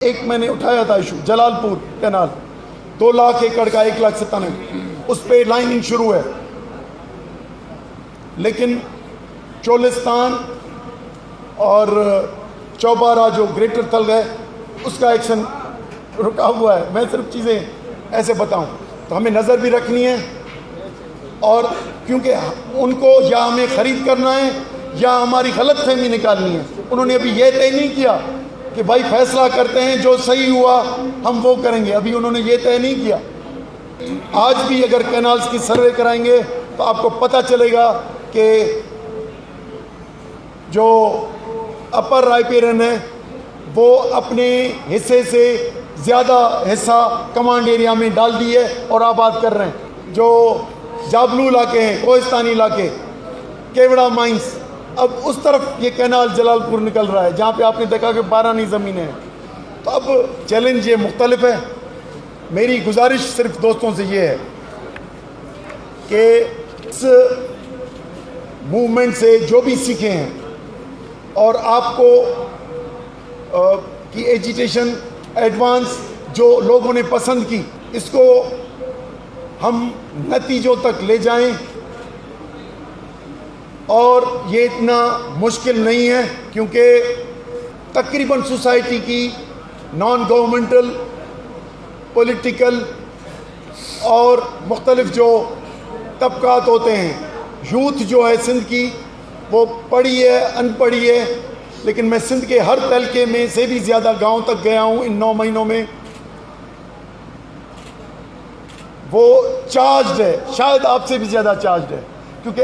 एक मैंने उठाया था इशू जलालपुर कैनाल 2 लाख एकड़ का 1,97,000 उस पर लाइनिंग शुरू है, लेकिन चोलिस्तान और चौबारा जो ग्रेटर थल है उसका एक्शन रुका हुआ है। मैं सिर्फ चीज़ें ऐसे बताऊं तो हमें नज़र भी रखनी है, और क्योंकि उनको या हमें ख़रीद करना है या हमारी गलतफहमी निकालनी है। उन्होंने अभी ये तय नहीं किया कि भाई फैसला करते हैं जो सही हुआ हम वो करेंगे, अभी उन्होंने ये तय नहीं किया। आज भी अगर कैनाल्स की सर्वे कराएंगे तो आपको पता चलेगा कि जो अपर रायपेरन है वो अपने हिस्से से ज़्यादा हिस्सा कमांड एरिया में डाल दी है और आबाद कर रहे हैं। जो जाबलू इलाके हैं, कोहिस्तानी इलाके, केवड़ा माइंस, अब उस तरफ ये कैनाल जलालपुर निकल रहा है जहाँ पे आपने देखा कि 12 नई ज़मीनें हैं। तो अब चैलेंज ये मुख्तलिफ है। मेरी गुजारिश सिर्फ दोस्तों से ये है कि इस मूवमेंट से जो भी सीखे हैं और आपको की एजिटेशन एडवांस जो लोगों ने पसंद की, इसको हम नतीजों तक ले जाएं। और ये इतना मुश्किल नहीं है क्योंकि तकरीबन सोसाइटी की नॉन गवर्नमेंटल, पॉलिटिकल और मुख्तलिफ जो तबकात होते हैं, यूथ जो है सिंध की वो पढ़ी है अनपढ़ी है, लेकिन मैं सिंध के हर तलके में से भी ज़्यादा गांव तक गया हूँ इन 9 महीनों में। वो चार्ज्ड है, शायद आपसे भी ज़्यादा चार्ज्ड है, क्योंकि